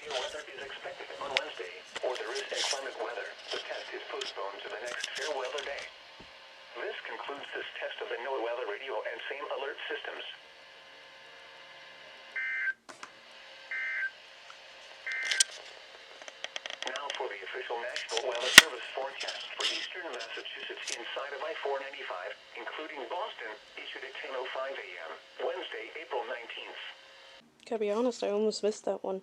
severe weather is expected on Wednesday, or there is inclement weather. The test is postponed to the next fair weather day. This concludes this test of the NOAA weather radio and same alert systems. Now for the official National Weather Service forecast for eastern Massachusetts inside of I-495, including Boston, issued at 10:05 a.m., Wednesday, April 19th. Gotta be honest, I almost missed that one.